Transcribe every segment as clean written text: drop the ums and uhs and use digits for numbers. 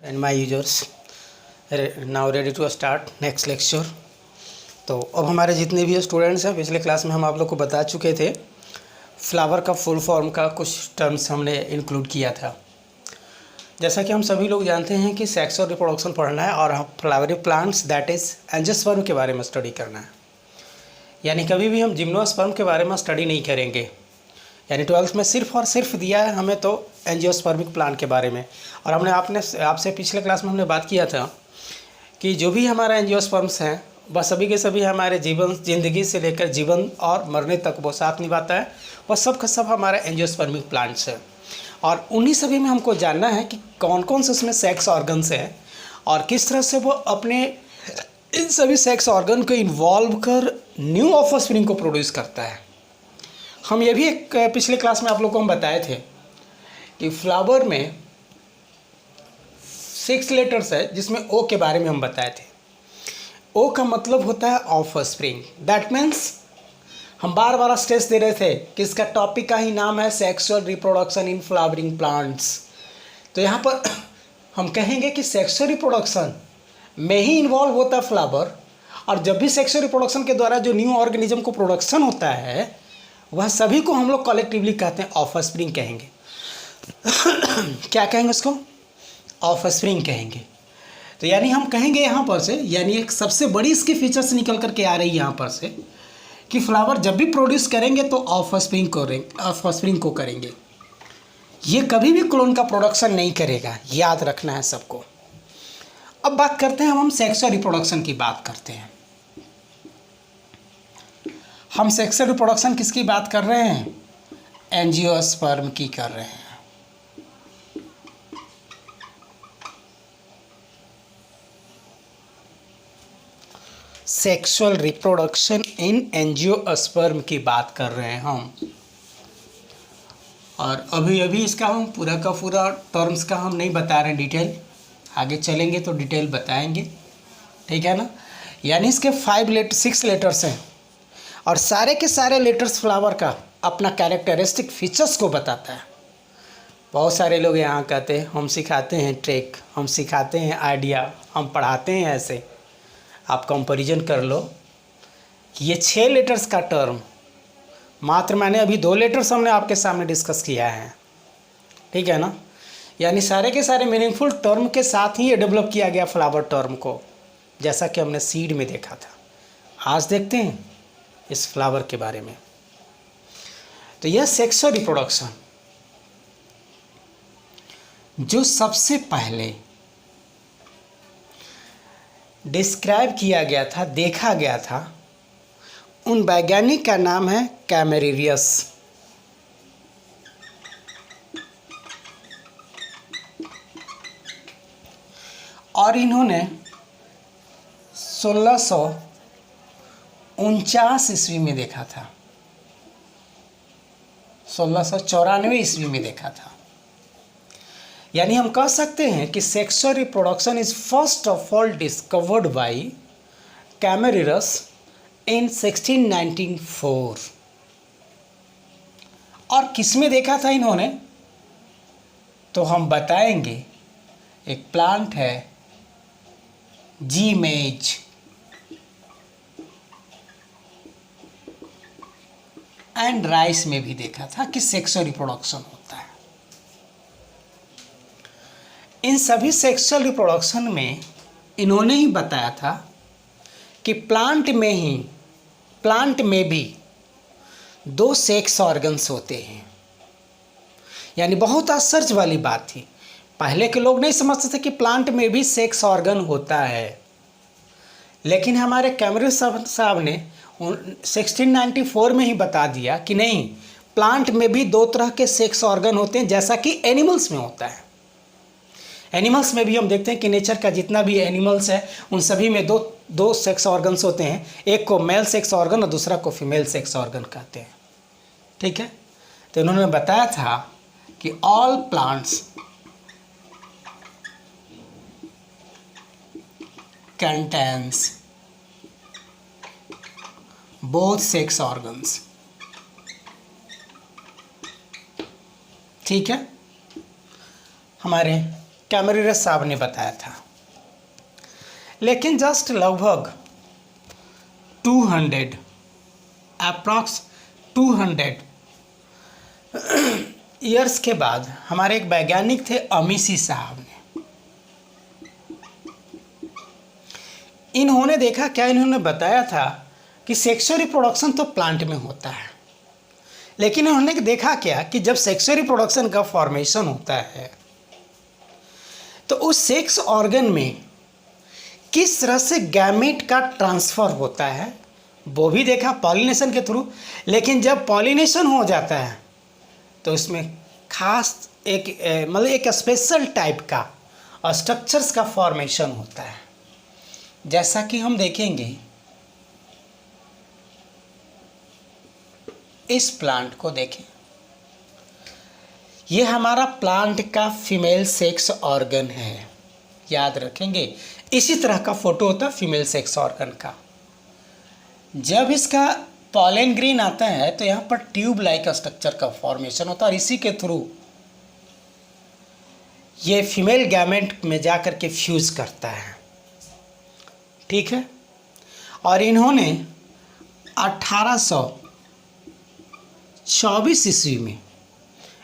and my users now ready to start next lecture। तो अब हमारे जितने भी स्टूडेंट्स हैं, पिछले क्लास में हम आप लोग को बता चुके थे फ्लावर का फुल फॉर्म का कुछ टर्म्स हमने इंक्लूड किया था। जैसा कि हम सभी लोग जानते हैं कि सेक्स और रिप्रोडक्शन पढ़ना है और हम flowery plants that is angiosperm के बारे में स्टडी करना है। यानी कभी भी हम जिम्नोस्पर्म के बारे में स्टडी नहीं करेंगे। यानी 12th में सिर्फ और सिर्फ दिया है हमें तो एंजियोस्पर्मिक प्लांट के बारे में। और हमने आपसे पिछले क्लास में हमने बात किया था कि जो भी हमारा एंजियोस्पर्म्स हैं वह सभी के सभी हमारे ज़िंदगी से लेकर जीवन और मरने तक वो साथ निभाता है। वह सब का सब हमारा एंजियोस्पर्मिक प्लांट्स है और उन्हीं सभी में हमको जानना है कि कौन कौन से उसमें सेक्स ऑर्गन्स हैं और किस तरह से वो अपने इन सभी सेक्स ऑर्गन को इन्वॉल्व कर न्यू ऑफस्प्रिंग को प्रोड्यूस करता है। हम ये भी एक पिछले क्लास में आप लोगों को हम बताए थे कि फ्लावर में 6 लेटर्स है जिसमें ओ के बारे में हम बताए थे। ओ का मतलब होता है ऑफस्प्रिंग। दैट मीन्स हम बार बार स्ट्रेस दे रहे थे कि इसका टॉपिक का ही नाम है sexual reproduction in flowering plants. तो यहाँ पर हम कहेंगे कि सेक्सुअल रिप्रोडक्शन में ही इन्वॉल्व होता है फ्लावर, और जब भी सेक्सुअल रिप्रोडक्शन के द्वारा जो न्यू ऑर्गेनिज्म को प्रोडक्शन होता है वह सभी को हम लोग कलेक्टिवली कहते हैं ऑफस्प्रिंग कहेंगे। क्या कहेंगे उसको? ऑफस्प्रिंग कहेंगे। तो यानी हम कहेंगे यहाँ पर से, यानी एक सबसे बड़ी इसकी फीचर्स निकल करके आ रही है यहाँ पर से कि फ्लावर जब भी प्रोड्यूस करेंगे तो ऑफस्प्रिंग को करेंगे। ये कभी भी क्लोन का प्रोडक्शन नहीं करेगा, याद रखना है सबको। अब बात करते हैं हम सेक्सुअल रिप्रोडक्शन की बात करते हैं। हम सेक्सुअल रिप्रोडक्शन किसकी बात कर रहे हैं? एंजियोस्पर्म की कर रहे हैं। सेक्सुअल रिप्रोडक्शन इन एंजियोस्पर्म की बात कर रहे हैं हम। और अभी इसका हम पूरा का पूरा टर्म्स का हम नहीं बता रहे हैं डिटेल, आगे चलेंगे तो डिटेल बताएंगे, ठीक है ना। यानी इसके 6 लेटर्स हैं और सारे के सारे लेटर्स फ्लावर का अपना कैरेक्टरिस्टिक फीचर्स को बताता है। बहुत सारे लोग यहाँ कहते हैं हम सिखाते हैं ट्रिक, हम सिखाते हैं आइडिया, हम पढ़ाते हैं ऐसे। आप कंपैरिजन कर लो कि ये 6 लेटर्स का टर्म मात्र मैंने अभी 2 लेटर्स हमने आपके सामने डिस्कस किया है, ठीक है ना। यानी सारे के सारे मीनिंगफुल टर्म के साथ ही ये डेवलप किया गया फ्लावर टर्म को, जैसा कि हमने सीड में देखा था। आज देखते हैं इस फ्लावर के बारे में। तो यह सेक्सुअल रिप्रोडक्शन जो सबसे पहले डिस्क्राइब किया गया था, देखा गया था, उन वैज्ञानिक का नाम है कैमेरेरियस। और इन्होंने 1649 ईस्वी में देखा था, 1694 ईस्वी में देखा था। यानी हम कह सकते हैं कि sexual reproduction is first of all discovered by Camerarius in 1694। और किस में देखा था इन्होंने? तो हम बताएंगे, एक प्लांट है जीमेज, एंड राइस में भी देखा था कि सेक्सुअल रिप्रोडक्शन होता है। इन सभी सेक्सुअल रिप्रोडक्शन में इन्होंने ही बताया था कि प्लांट में भी 2 सेक्स ऑर्गन्स होते हैं। यानी बहुत आश्चर्य वाली बात थी, पहले के लोग नहीं समझते थे कि प्लांट में भी सेक्स ऑर्गन होता है। लेकिन हमारे कैमरेरियस साहब ने 1694 में ही बता दिया कि नहीं, प्लांट में भी 2 तरह के सेक्स ऑर्गन होते हैं, जैसा कि एनिमल्स में होता है। एनिमल्स में भी हम देखते हैं कि नेचर का जितना भी एनिमल्स है उन सभी में दो सेक्स ऑर्गन्स होते हैं, एक को मेल सेक्स ऑर्गन और दूसरा को फीमेल सेक्स ऑर्गन कहते हैं, ठीक है। तो उन्होंने बताया था कि all plants contains both sex organs, ठीक है। हमारे कैमरेरस साहब ने बताया था। लेकिन जस्ट लगभग 200 अप्रॉक्स 200 ईयर्स के बाद हमारे एक वैज्ञानिक थे अमीसी साहब ने, इन्होंने देखा क्या, इन्होंने बताया था कि सेक्सुअल रिप्रोडक्शन तो प्लांट में होता है, लेकिन इन्होंने देखा क्या कि जब सेक्सुअल रिप्रोडक्शन का फॉर्मेशन होता है तो उस सेक्स ऑर्गन में किस तरह से गैमेट का ट्रांसफ़र होता है वो भी देखा पॉलिनेशन के थ्रू। लेकिन जब पॉलिनेशन हो जाता है तो उसमें खास मतलब एक स्पेशल टाइप का स्ट्रक्चर्स का फॉर्मेशन होता है। जैसा कि हम देखेंगे, इस प्लांट को देखें, ये हमारा प्लांट का फीमेल सेक्स ऑर्गन है, याद रखेंगे। इसी तरह का फोटो होता है फीमेल सेक्स ऑर्गन का। जब इसका पॉलन ग्रेन आता है तो यहाँ पर ट्यूब लाइक स्ट्रक्चर का फॉर्मेशन होता है और इसी के थ्रू ये फीमेल गैमेट में जा कर के फ्यूज करता है, ठीक है। और इन्होंने 1824 ईस्वी में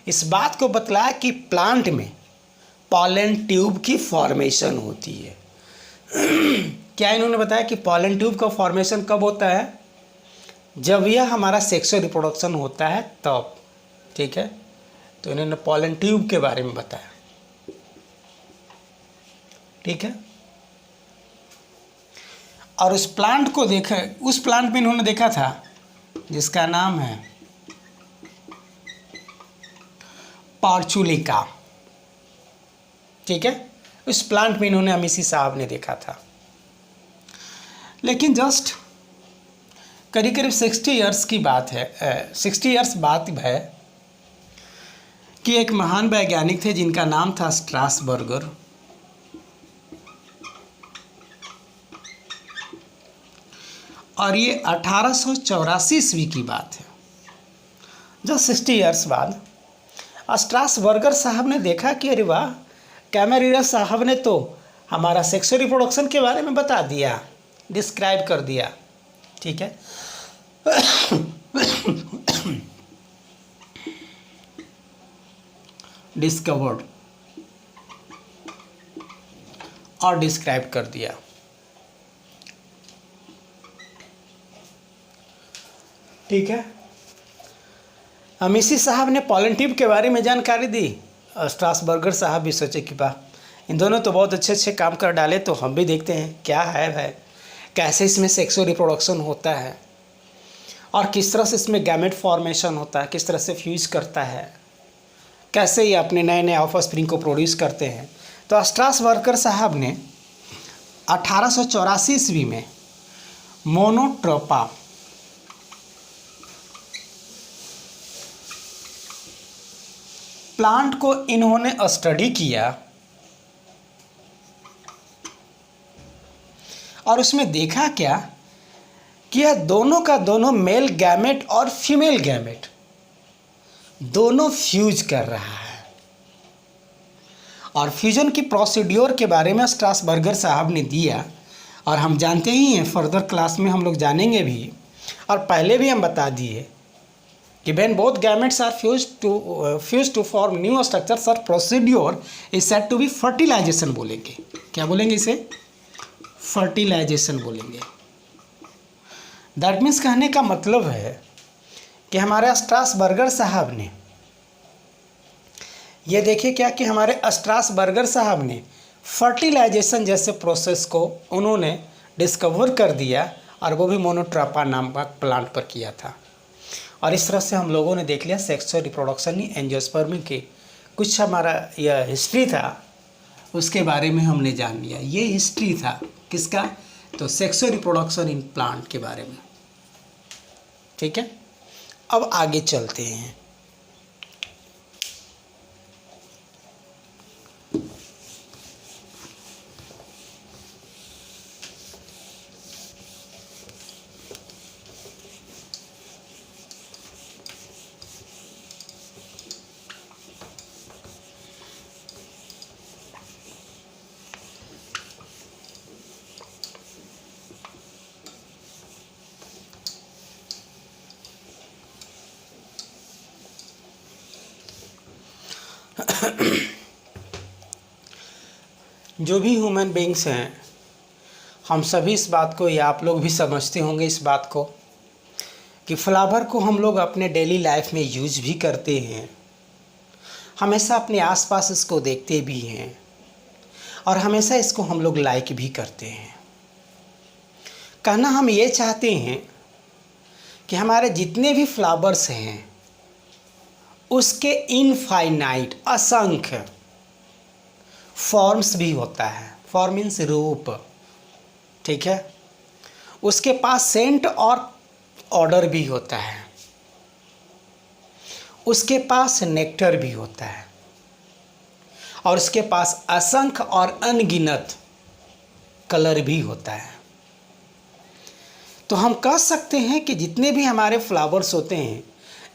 इस बात को बतलाया कि प्लांट में पॉलन ट्यूब की फॉर्मेशन होती है। क्या इन्होंने बताया कि पॉलन ट्यूब का फॉर्मेशन कब होता है? जब यह हमारा सेक्सुअल रिप्रोडक्शन होता है तब, ठीक है। तो इन्होंने पॉलन ट्यूब के बारे में बताया, ठीक है। और उस प्लांट को देखा, उस प्लांट में इन्होंने देखा था जिसका नाम है पॉर्चुलिका, ठीक है। उस प्लांट में इन्होंने अमीसी साहब ने देखा था। लेकिन जस्ट करीब करीब 60 ईयर्स की बात है, 60 ईयर्स बाद है कि एक महान वैज्ञानिक थे जिनका नाम था स्ट्रासबर्गर। और ये 1884 ईस्वी की बात है, जो 60 ईयर्स बाद स्ट्रासबर्गर साहब ने देखा कि अरे वाह, कैमरेरस साहब ने तो हमारा सेक्सुअल रिप्रोडक्शन के बारे में बता दिया, डिस्क्राइब कर दिया, ठीक है। डिस्कवर्ड और डिस्क्राइब कर दिया, ठीक है। अमीसी साहब ने पॉलन ट्यूब के बारे में जानकारी दी, स्ट्रासबर्गर साहब भी सोचे कि वाह, इन दोनों तो बहुत अच्छे अच्छे काम कर डाले, तो हम भी देखते हैं क्या है भाई, कैसे इसमें सेक्सुअल रिप्रोडक्शन होता है और किस तरह से इसमें गैमेट फॉर्मेशन होता है, किस तरह से फ्यूज करता है, कैसे ये अपने नए नए ऑफस्प्रिंग को प्रोड्यूस करते हैं। तो स्ट्रासबर्गर साहब ने 1884 ईस्वी में मोनोट्रोपा प्लांट को इन्होंने स्टडी किया और उसमें देखा क्या कि यह दोनों का दोनों मेल गैमेट और फीमेल गैमेट दोनों फ्यूज कर रहा है। और फ्यूजन की प्रोसीड्योर के बारे में स्ट्रासबर्गर साहब ने दिया, और हम जानते ही हैं, फर्दर क्लास में हम लोग जानेंगे भी, और पहले भी हम बता दिए कि when both gametes are fused to form new structures or procedure is said to be fertilization बोलेंगे। क्या बोलेंगे इसे? फर्टिलाइजेशन बोलेंगे। दैट मीन्स कहने का मतलब है कि हमारे स्ट्रासबर्गर साहब ने ये देखिए क्या कि हमारे स्ट्रासबर्गर साहब ने फर्टिलाइजेशन जैसे प्रोसेस को उन्होंने डिस्कवर कर दिया, और वो भी मोनोट्रोपा नामक प्लांट पर किया था। और इस तरह से हम लोगों ने देख लिया सेक्सुअल रिप्रोडक्शन ही एंजियोस्पर्मी के कुछ हमारा यह हिस्ट्री था, उसके बारे में हमने जान लिया। ये हिस्ट्री था किसका? तो सेक्सुअल रिप्रोडक्शन इन प्लांट के बारे में, ठीक है। अब आगे चलते हैं। जो भी ह्यूमन बींग्स हैं, हम सभी इस बात को, या आप लोग भी समझते होंगे इस बात को, कि फ्लावर को हम लोग अपने डेली लाइफ में यूज भी करते हैं, हमेशा अपने आसपास इसको देखते भी हैं और हमेशा इसको हम लोग लाइक भी करते हैं। कहना हम ये चाहते हैं कि हमारे जितने भी फ्लावर्स हैं उसके इनफाइनाइट, असंख्य फॉर्म्स भी होता है। फॉर्म मीन्स रूप, ठीक है। उसके पास सेंट और ऑर्डर भी होता है, उसके पास नेक्टर भी होता है और उसके पास असंख्य और अनगिनत कलर भी होता है। तो हम कह सकते हैं कि जितने भी हमारे फ्लावर्स होते हैं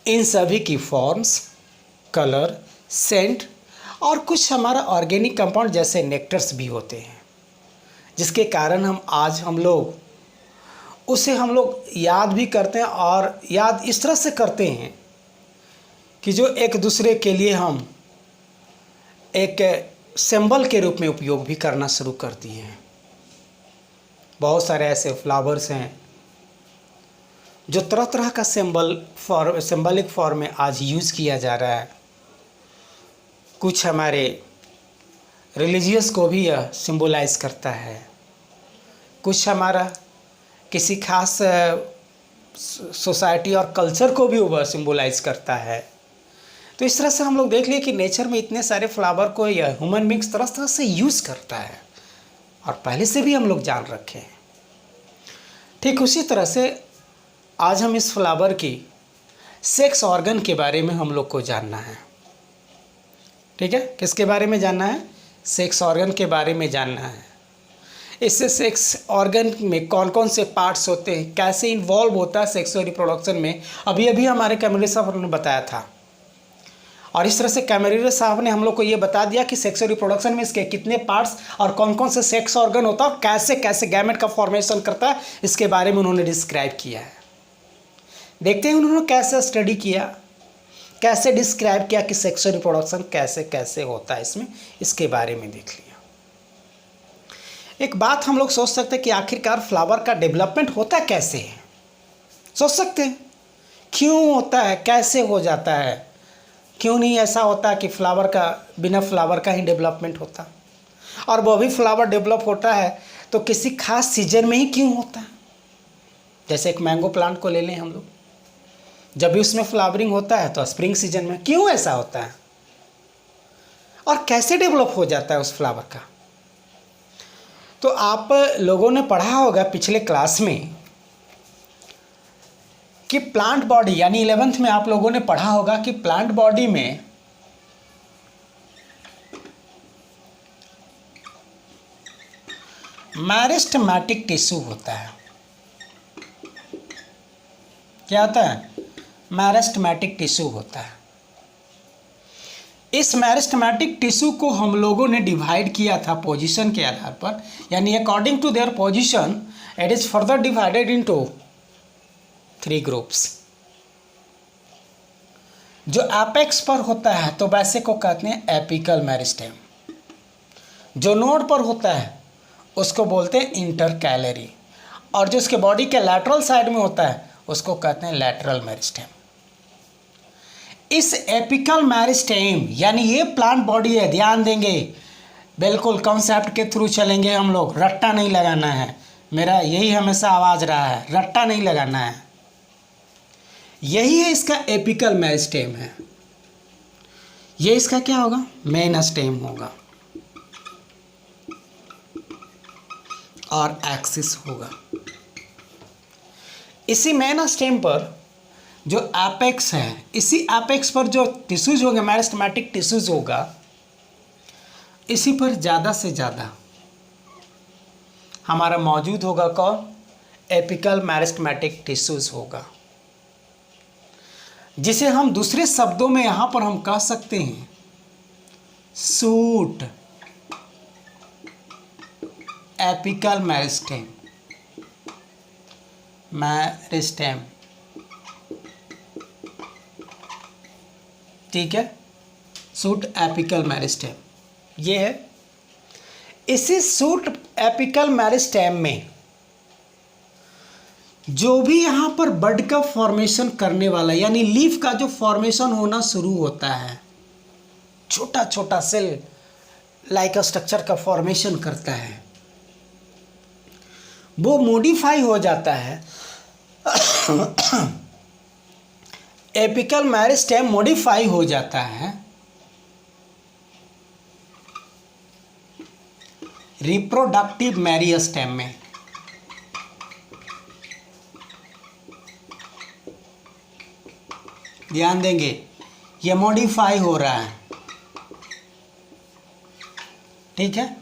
इन सभी की फॉर्म्स, कलर, सेंट और कुछ हमारा ऑर्गेनिक कंपाउंड जैसे नेक्टर्स भी होते हैं, जिसके कारण हम लोग उसे याद भी करते हैं और याद इस तरह से करते हैं कि जो एक दूसरे के लिए हम एक सिंबल के रूप में उपयोग भी करना शुरू कर दिए हैं। बहुत सारे ऐसे फ्लावर्स हैं जो तरह तरह का सिंबलिक फॉर्म में आज यूज़ किया जा रहा है। कुछ हमारे रिलीजियस को भी यह सिंबलाइज करता है, कुछ हमारा किसी खास सोसाइटी और कल्चर को भी वह सिंबलाइज करता है। तो इस तरह से हम लोग देख लिए कि नेचर में इतने सारे फ्लावर को यह ह्यूमन बींग्स तरह तरह से यूज़ करता है और पहले से भी हम लोग जान रखे हैं। ठीक उसी तरह से आज हम इस फ्लावर की सेक्स ऑर्गन के बारे में हम लोग को जानना है। ठीक है, किसके बारे में जानना है? सेक्स ऑर्गन के बारे में जानना है। इससे सेक्स ऑर्गन में कौन कौन से पार्ट्स होते हैं, कैसे इन्वॉल्व होता है सेक्सुअल रिप्रोडक्शन में, अभी अभी हमारे कैमरे साहब ने बताया था। और इस तरह से कैमरे साहब ने हम लोग को ये बता दिया कि सेक्सुअल रिप्रोडक्शन में इसके कितने पार्ट्स और कौन कौन से सेक्स ऑर्गन होता है और कैसे कैसे गैमेट का फॉर्मेशन करता है, इसके बारे में उन्होंने डिस्क्राइब किया है। देखते हैं उन्होंने कैसे स्टडी किया, कैसे डिस्क्राइब किया कि सेक्सुअल रिप्रोडक्शन कैसे कैसे होता है इसमें, इसके बारे में देख लिया। एक बात हम लोग सोच सकते हैं कि आखिरकार फ्लावर का डेवलपमेंट होता कैसे है। सोच सकते हैं क्यों होता है, कैसे हो जाता है, क्यों नहीं ऐसा होता कि फ्लावर का बिना फ्लावर का ही डेवलपमेंट होता, और वो भी फ्लावर डेवलप होता है तो किसी खास सीजन में ही क्यों होता है। जैसे एक मैंगो प्लांट को ले लें हम लोग, जब भी उसमें फ्लावरिंग होता है तो स्प्रिंग सीजन में, क्यों ऐसा होता है और कैसे डेवलप हो जाता है उस फ्लावर का। तो आप लोगों ने पढ़ा होगा पिछले क्लास में कि प्लांट बॉडी, यानी 11th में आप लोगों ने पढ़ा होगा कि प्लांट बॉडी में मेरिस्टेमेटिक टिश्यू होता है। क्या होता है? मेरिस्टेमेटिक टिश्यू होता है। इस मेरिस्टेमेटिक टिश्यू को हम लोगों ने डिवाइड किया था पोजीशन के आधार पर, यानी according to their position it is further divided into 3 groups. जो एपेक्स पर होता है तो वैसे को कहते हैं एपिकल मेरिस्टेम, जो नोड पर होता है उसको बोलते हैं इंटरकैलरी, और जो उसके बॉडी के लैटरल साइड में होता है उसको कहते हैं लैटरल मेरिस्टेम। इस एपिकल मेरिस्टेम यानी ये प्लांट बॉडी है, ध्यान देंगे, बिल्कुल कॉन्सेप्ट के थ्रू चलेंगे हम लोग, रट्टा नहीं लगाना है। मेरा यही हमेशा आवाज़ रहा है, रट्टा नहीं लगाना है। यही है इसका एपिकल मेरिस्टेम है। ये इसका क्या होगा? मेन स्टेम होगा और एक्सिस होगा। इसी मेन स्टेम पर जो एपेक्स है, इसी एपेक्स पर जो टिश्यूज होंगे, मेरिस्टेमेटिक टिश्यूज होगा, इसी पर ज़्यादा से ज़्यादा हमारा मौजूद होगा कौन? एपिकल मेरिस्टेमेटिक टिश्यूज होगा, जिसे हम दूसरे शब्दों में यहाँ पर हम कह सकते हैं सूट एपिकल मेरिस्टेम। मेरिस्टेम, ठीक है, सूट एपिकल मेरिस्टेम ये है। इसी शूट एपिकल मेरिस्टेम में जो भी यहाँ पर बड का फॉर्मेशन करने वाला यानी लीफ का जो फॉर्मेशन होना शुरू होता है, छोटा छोटा सेल लाइक स्ट्रक्चर का फॉर्मेशन करता है, वो मॉडिफाई हो जाता है। एपिकल मेरिस्टेम मॉडिफाई हो जाता है रिप्रोडक्टिव मेरिस्टेम में। ध्यान देंगे, ये मॉडिफाई हो रहा है, ठीक है।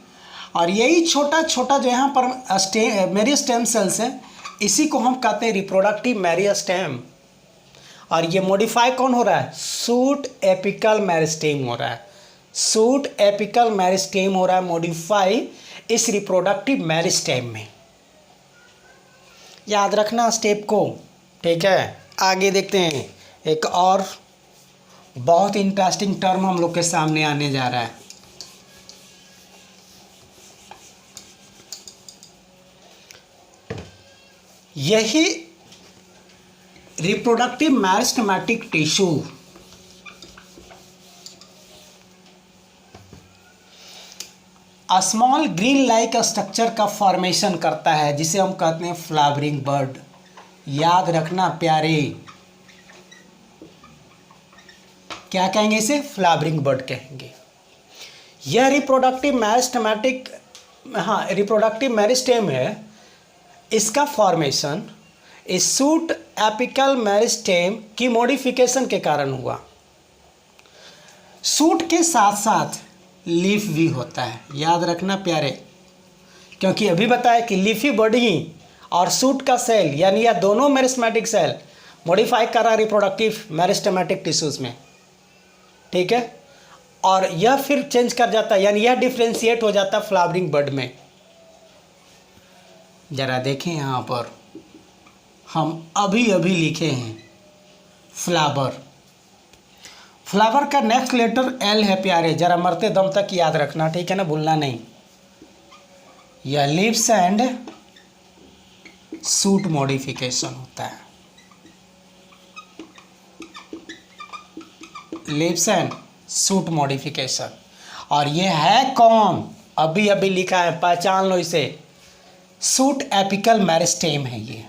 और यही छोटा छोटा जो यहाँ पर मेरिस्टेम सेल्स है, इसी को हम कहते हैं रिप्रोडक्टिव मेरिस्टेम। और ये मॉडिफाई कौन हो रहा है? शूट एपिकल मेरिस्टेम हो रहा है। शूट एपिकल मेरिस्टेम हो रहा है मॉडिफाई इस रिप्रोडक्टिव मेरिस्टेम में। याद रखना स्टेप को, ठीक है। आगे देखते हैं, एक और बहुत इंटरेस्टिंग टर्म हम लोग के सामने आने जा रहा है। यही reproductive meristematic tissue small green like structure का फॉर्मेशन करता है, जिसे हम कहते हैं फ्लावरिंग बड। याद रखना प्यारे, क्या कहेंगे इसे? फ्लावरिंग बड कहेंगे। यह रिप्रोडक्टिव मेरिस्टेमेटिक, हाँ रिप्रोडक्टिव मेरिस्टेम है। इसका फॉर्मेशन इस शूट एपिकल मेरिस्टेम की मॉडिफिकेशन के कारण हुआ। शूट के साथ साथ लीफ भी होता है, याद रखना प्यारे, क्योंकि अभी बताया कि लीफी बॉडी और शूट का सेल यानी यह दोनों मेरिस्टेमेटिक सेल मॉडिफाई कर रहा रिप्रोडक्टिव मेरिस्टेमेटिक टिश्यूज में, ठीक है। और यह फिर चेंज कर जाता है, यानी यह डिफ्रेंशिएट हो जाता है फ्लावरिंग बड में। जरा देखें यहाँ पर, हम अभी अभी लिखे हैं फ्लावर। फ्लावर का नेक्स्ट लेटर एल है प्यारे, जरा मरते दम तक याद रखना, ठीक है ना, भूलना नहीं। यह लीव्स एंड शूट मॉडिफिकेशन होता है। Leaves and shoot modification. और ये है कौन? अभी अभी लिखा है, पहचान लो इसे, शूट एपिकल मेरिस्टेम है ये।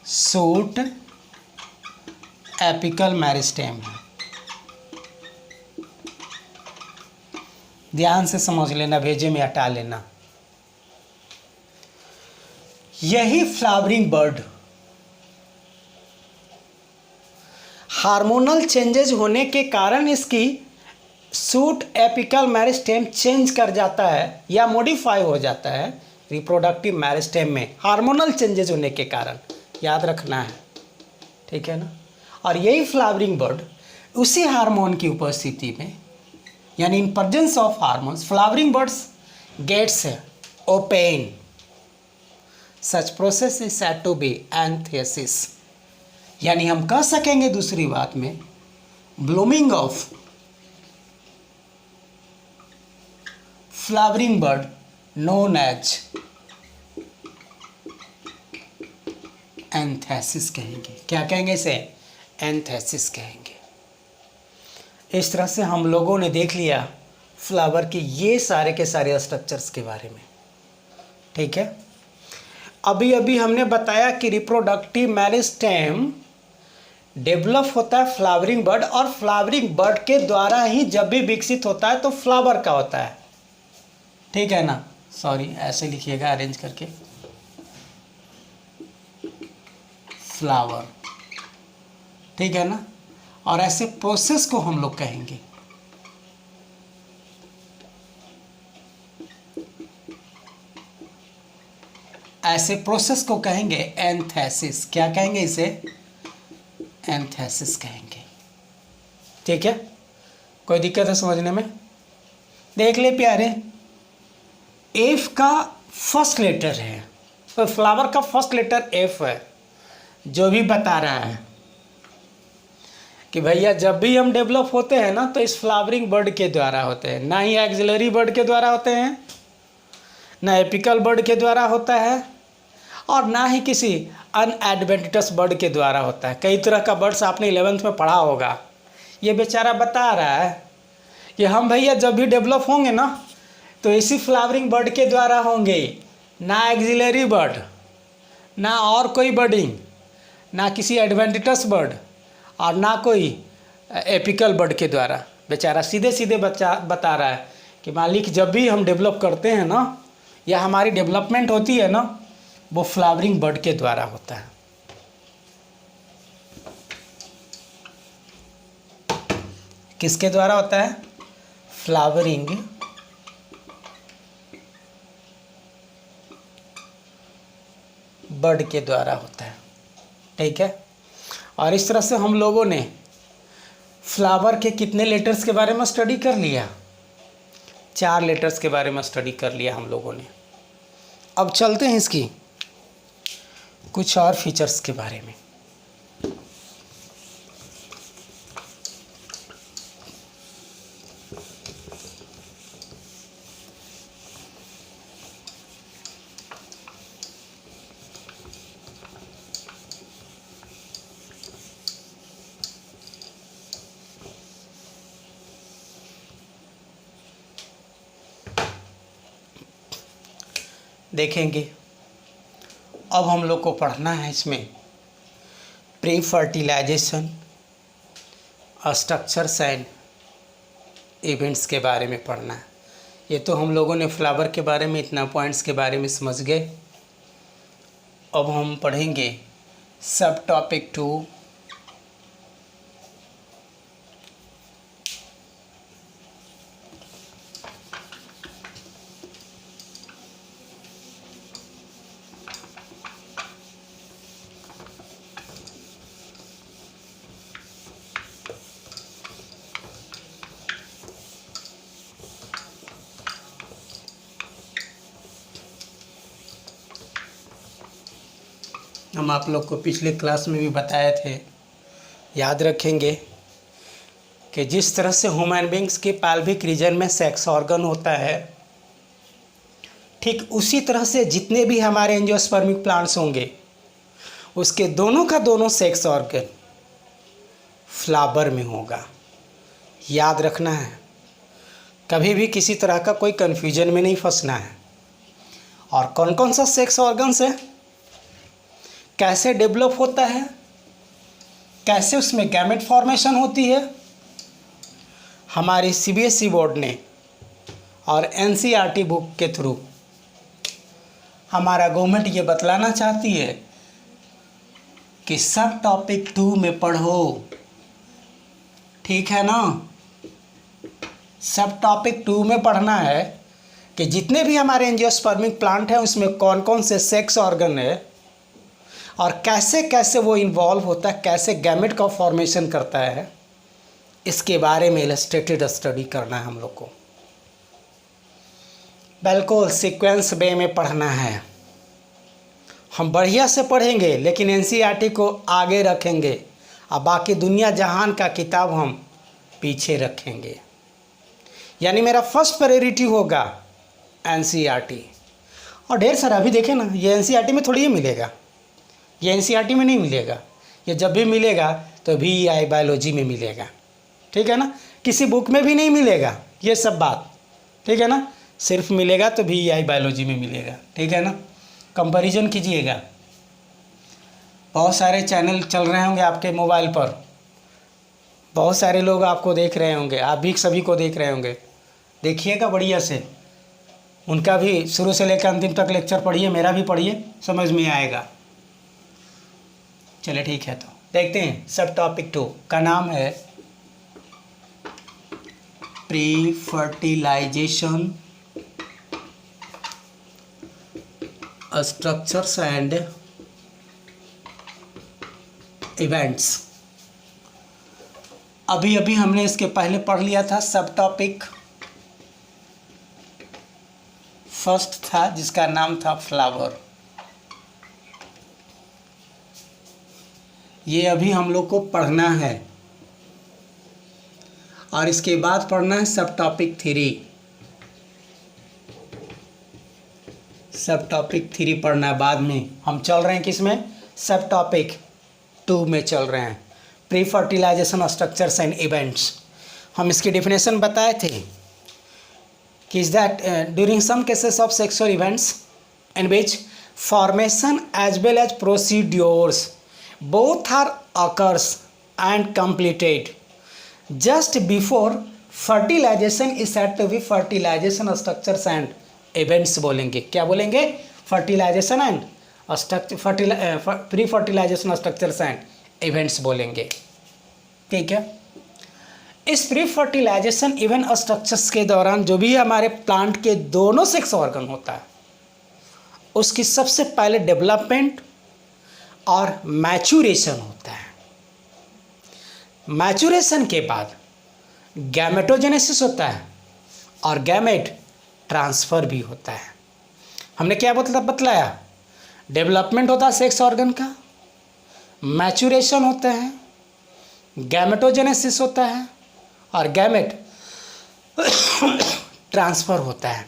शूट एपिकल मेरिस्टेम है, ध्यान से समझ लेना, भेजे में हटा लेना। यही फ्लावरिंग बर्ड हार्मोनल चेंजेस होने के कारण इसकी शूट एपिकल मेरिस्टेम चेंज कर जाता है या मॉडिफाई हो जाता है रिप्रोडक्टिव मेरिस्टेम में, हार्मोनल चेंजेस होने के कारण। याद रखना है, ठीक है ना। और यही फ्लावरिंग बर्ड उसी हार्मोन की उपस्थिति में, यानी in presence of hormones, flowering buds gets open. Such process is said to be anthesis, यानी हम कह सकेंगे दूसरी बात में, blooming of flowering bud known as anthesis कहेंगे। क्या कहेंगे इसे? एंथेसिस कहेंगे। इस तरह से हम लोगों ने देख लिया फ्लावर के ये सारे के सारे स्ट्रक्चर्स के बारे में, ठीक है। अभी अभी हमने बताया कि रिप्रोडक्टिव मेरिस्टेम डेवलप होता है फ्लावरिंग बर्ड, और फ्लावरिंग बर्ड के द्वारा ही जब भी विकसित होता है तो फ्लावर का होता है, ठीक है ना। सॉरी, ऐसे लिखिएगा अरेंज करके, फ्लावर, ठीक है ना। और ऐसे प्रोसेस को हम लोग कहेंगे ऐसे प्रोसेस को कहेंगे एंथेसिस। क्या कहेंगे इसे? एंथेसिस कहेंगे, ठीक है। कोई दिक्कत है समझने में? देख ले प्यारे, एफ का फर्स्ट लेटर है, तो फ्लावर का फर्स्ट लेटर एफ है, जो भी बता रहा है। कि भैया जब भी हम डेवलप होते हैं ना तो इस फ्लावरिंग बर्ड के द्वारा होते हैं, ना ही एक्सिलरी बर्ड के द्वारा होते हैं, ना एपिकल बर्ड के द्वारा होता है, और ना ही किसी अनएडवेंटिटस बर्ड के द्वारा होता है। कई तरह का बर्ड्स आपने 11th में पढ़ा होगा। ये बेचारा बता रहा है कि हम भैया जब भी डेवलप होंगे ना तो इसी फ्लावरिंग बर्ड के द्वारा होंगे, ना एक्सिलरी बर्ड, ना और कोई बर्डिंग, ना किसी एडवेंटिटस बर्ड, और ना कोई एपिकल बर्ड के द्वारा। बेचारा सीधे सीधे बता रहा है कि मालिक जब भी हम डेवलप करते हैं ना या हमारी डेवलपमेंट होती है ना वो फ्लावरिंग बर्ड के द्वारा होता है। किसके द्वारा होता है? फ्लावरिंग बर्ड के द्वारा होता है। ठीक है। और इस तरह से हम लोगों ने फ्लावर के कितने लेटर्स के बारे में स्टडी कर लिया? 4 लेटर्स के बारे में स्टडी कर लिया हम लोगों ने। अब चलते हैं इसकी कुछ और फीचर्स के बारे में। देखेंगे अब हम लोग को पढ़ना है इसमें pre fertilization, structures and events के बारे में पढ़ना है। ये तो हम लोगों ने फ्लावर के बारे में इतना पॉइंट्स के बारे में समझ गए। अब हम पढ़ेंगे सब टॉपिक 2 हम आप लोग को पिछले क्लास में भी बताए थे, याद रखेंगे कि जिस तरह से ह्यूमन बींग्स के पैल्विक रीजन में सेक्स ऑर्गन होता है, ठीक उसी तरह से जितने भी हमारे एंजियोस्पर्मिक प्लांट्स होंगे उसके दोनों का दोनों सेक्स ऑर्गन फ्लावर में होगा। याद रखना है, कभी भी किसी तरह का कोई कन्फ्यूजन में नहीं फंसना है। और कौन कौन सा सेक्स ऑर्गन्स है, कैसे डेवलप होता है, कैसे उसमें गैमेट फॉर्मेशन होती है, हमारी सीबीएसई बोर्ड ने और एनसीईआरटी बुक के थ्रू हमारा गवर्नमेंट ये बतलाना चाहती है कि सब टॉपिक 2 में पढ़ो। ठीक है ना? सब टॉपिक 2 में पढ़ना है कि जितने भी हमारे एंजियोस्पर्मिक प्लांट हैं उसमें कौन कौन से सेक्स ऑर्गन है और कैसे कैसे वो इन्वॉल्व होता है, कैसे गैमेट का फॉर्मेशन करता है, इसके बारे में इलस्ट्रेटेड स्टडी करना है हम लोग को। बिल्कुल सीक्वेंस वे में पढ़ना है। हम बढ़िया से पढ़ेंगे लेकिन एनसीईआरटी को आगे रखेंगे और बाकी दुनिया जहान का किताब हम पीछे रखेंगे। यानी मेरा फर्स्ट प्रायोरिटी होगा एनसीईआरटी। और ढेर सारा अभी देखें ना, ये एनसीईआरटी में थोड़ी ही मिलेगा, ये एनसीईआरटी में नहीं मिलेगा। ये जब भी मिलेगा तो वीईआई बायोलॉजी में मिलेगा। ठीक है ना? किसी बुक में भी नहीं मिलेगा ये सब बात। ठीक है ना? सिर्फ मिलेगा तो वीईआई बायोलॉजी में मिलेगा। ठीक है ना? कंपैरिजन कीजिएगा। बहुत सारे चैनल चल रहे होंगे आपके मोबाइल पर, बहुत सारे लोग आपको देख रहे होंगे, आप भी सभी को देख रहे होंगे। देखिएगा बढ़िया से, उनका भी शुरू से लेकर अंतिम तक लेक्चर पढ़िए, मेरा भी पढ़िए, समझ में आएगा। चलिए ठीक है, तो देखते हैं सब टॉपिक 2 का नाम है pre fertilization, structures and events. अभी अभी हमने इसके पहले पढ़ लिया था। सब टॉपिक फर्स्ट था जिसका नाम था फ्लावर। ये अभी हम लोग को पढ़ना है। और इसके बाद पढ़ना है सब टॉपिक 3। सब टॉपिक 3 पढ़ना है बाद में। हम चल रहे हैं किसमें? सब टॉपिक 2 में चल रहे हैं, pre fertilization of structures and events. हम इसकी डेफिनेशन बताए थे कि is that during some cases of sexual events in which formation as well as procedures both are occurs and completed just before fertilization is said to be fertilization of structures and events। बोलेंगे क्या बोलेंगे? fertilization and pre fertilization of structures and events बोलेंगे। ठीक है, इस pre fertilization event और structures के दौरान जो भी हमारे प्लांट के दोनों सेक्स ऑर्गन होता है उसकी सबसे पहले डेवलपमेंट और मैचुरेशन होता है। मैचुरेशन के बाद गैमेटोजेनेसिस होता है और गैमेट ट्रांसफ़र भी होता है। हमने क्या बतलाया? डेवलपमेंट होता है सेक्स ऑर्गन का, मैचुरेशन होता है, गैमेटोजेनेसिस होता है और गैमेट ट्रांसफ़र होता है।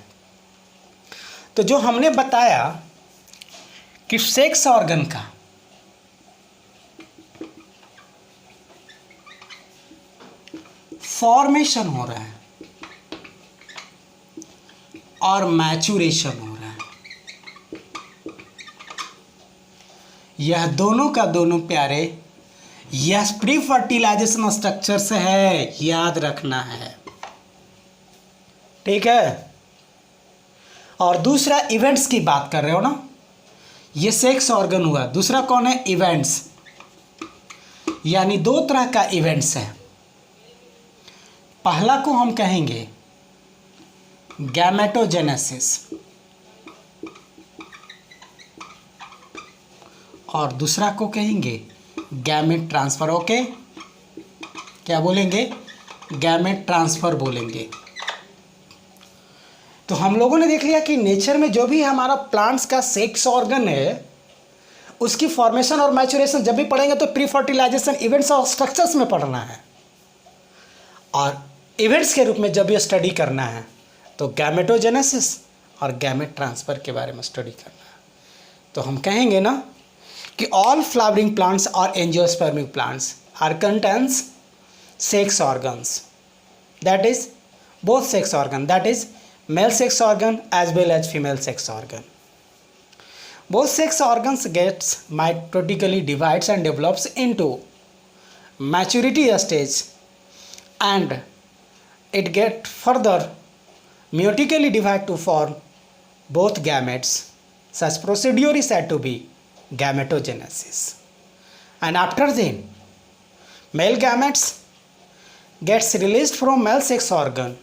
तो जो हमने बताया कि सेक्स ऑर्गन का फॉर्मेशन हो रहा है और मैचुरेशन हो रहा है, यह दोनों का दोनों प्यारे यह प्री फर्टिलाइजेशन स्ट्रक्चर्स है, याद रखना है। ठीक है, और दूसरा इवेंट्स की बात कर रहे हो ना, ये सेक्स ऑर्गन हुआ। दूसरा कौन है? इवेंट्स, यानी 2 तरह का इवेंट्स है। पहला को हम कहेंगे गैमेटोजेनेसिस और दूसरा को कहेंगे गैमेट ट्रांसफर। ओके, क्या बोलेंगे? गैमेट ट्रांसफर बोलेंगे। तो हम लोगों ने देख लिया कि नेचर में जो भी हमारा प्लांट्स का सेक्स ऑर्गन है उसकी फॉर्मेशन और मैचुरेशन जब भी पढ़ेंगे तो प्री फर्टिलाइजेशन इवेंट्स और स्ट्रक्चर्स में पढ़ना है, और इवेंट्स के रूप में जब ये स्टडी करना है तो गैमेटोजेनेसिस और गैमेट ट्रांसफ़र के बारे में स्टडी करना है। तो हम कहेंगे ना कि ऑल फ्लावरिंग प्लांट्स और angiospermic plants are contains sex organs, that is both sex organ, that is male sex organ as well as female sex organ. Both sex organs gets mitotically divides and develops into maturity stage, and it get further meiotically divide to form both gametes. Such procedure is said to be gametogenesis. And after then, male gametes gets released from male sex organ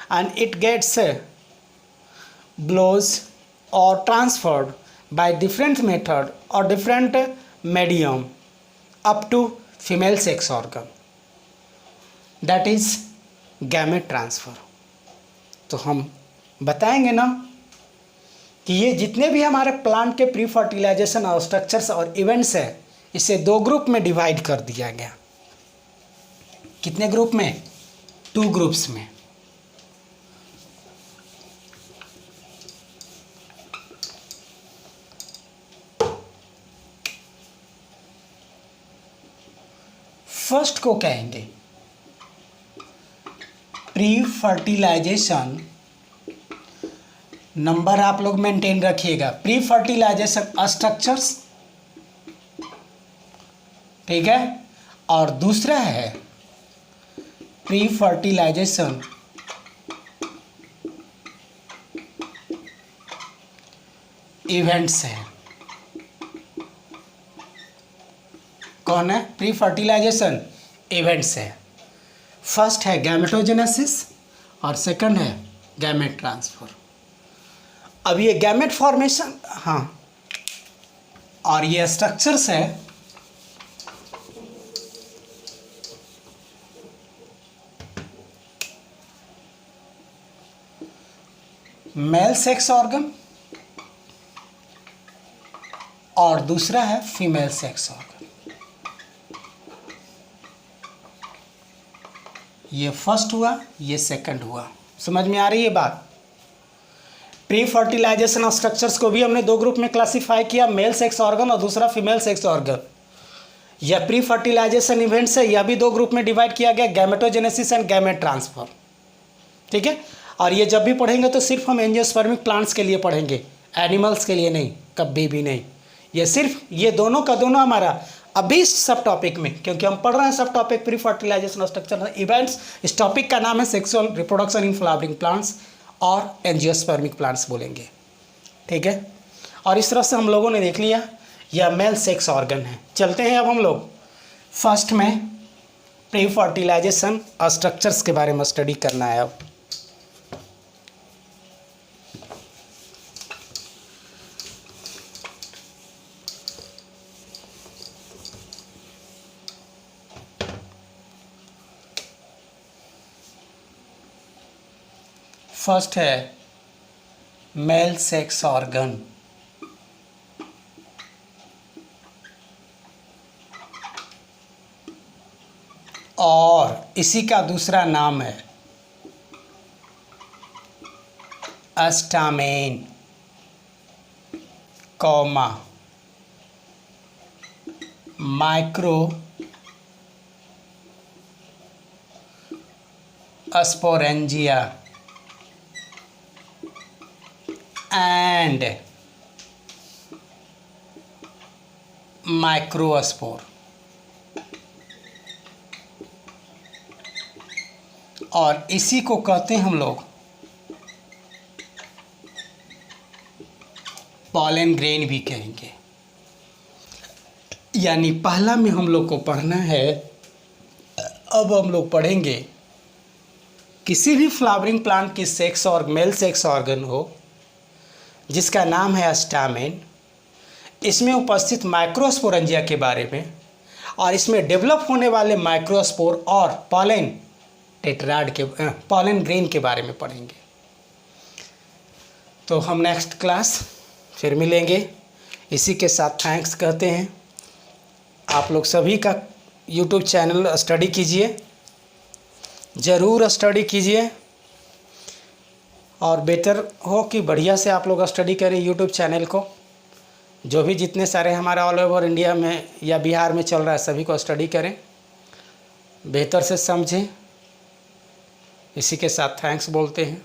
and it gets blows or transferred by different method or different medium up to female sex organ, that is gamete transfer। तो हम बताएंगे ना कि ये जितने भी हमारे plant के प्री फर्टिलाइजेशन और स्ट्रक्चर्स और इवेंट्स है इसे 2 ग्रुप में डिवाइड कर दिया गया। कितने ग्रुप में? 2 ग्रुप्स में। फर्स्ट को कहेंगे प्री फर्टिलाइजेशन, नंबर आप लोग मेंटेन रखिएगा, प्री फर्टिलाइजेशन स्ट्रक्चर्स, ठीक है, और दूसरा है प्री फर्टिलाइजेशन इवेंट्स है। कौन है? प्री फर्टिलाइजेशन इवेंट्स है। फर्स्ट है गैमेटोजेनेसिस और सेकंड है गैमेट ट्रांसफर। अब ये गैमेट फॉर्मेशन, हाँ, और ये स्ट्रक्चर्स है मेल सेक्स ऑर्गन और दूसरा है फीमेल सेक्स ऑर्गन। ये फर्स्ट हुआ, ये सेकंड हुआ। समझ में आ रही है बात। प्री फर्टिलाइजेशन स्ट्रक्चर्स को भी हमने दो ग्रुप में क्लासिफाई किया, मेल सेक्स ऑर्गन और दूसरा फीमेल सेक्स ऑर्गन। यह प्री फर्टिलाइजेशन इवेंट्स है, यह भी दो ग्रुप में डिवाइड किया गया, गैमेटोजेनेसिस एंड गैमेट ट्रांसफर। ठीक है, और ये जब भी पढ़ेंगे तो सिर्फ हम एंजियोस्पर्मिक प्लांट्स के लिए पढ़ेंगे, एनिमल्स के लिए नहीं, कभी भी नहीं। ये सिर्फ ये दोनों का दोनों हमारा अभी सब टॉपिक में, क्योंकि हम पढ़ रहे हैं सब topic pre fertilization structure events. इस टॉपिक का नाम है sexual reproduction in flowering plants और एंजियोस्पर्मिक प्लांट्स बोलेंगे। ठीक है, और इस तरह से हम लोगों ने देख लिया यह मेल सेक्स ऑर्गन है। चलते हैं अब हम लोग फर्स्ट में प्री फर्टिलाइजेशन स्ट्रक्चर्स के बारे में स्टडी करना है। अब फर्स्ट है मेल सेक्स ऑर्गन। और इसी का दूसरा नाम है stamen, comma micro sporangia and microspore. और इसी को कहते हैं हम लोग पॉलन ग्रेन भी कहेंगे। यानी पहला में हम लोग को पढ़ना है, अब हम लोग पढ़ेंगे किसी भी फ्लावरिंग प्लांट की सेक्स और मेल सेक्स ऑर्गन हो जिसका नाम है स्टामेन, इसमें उपस्थित माइक्रोस्पोरेंजिया के बारे में, और इसमें डेवलप होने वाले माइक्रोस्पोर और पॉलन टेट्राड के पॉलन ग्रेन के बारे में पढ़ेंगे। तो हम नेक्स्ट क्लास फिर मिलेंगे। इसी के साथ थैंक्स कहते हैं। आप लोग सभी का यूट्यूब चैनल स्टडी कीजिए, ज़रूर स्टडी कीजिए, और बेटर हो कि बढ़िया से आप लोग स्टडी करें यूट्यूब चैनल को। जो भी जितने सारे हमारा ऑल ओवर इंडिया में या बिहार में चल रहा है सभी को स्टडी करें, बेहतर से समझें। इसी के साथ थैंक्स बोलते हैं।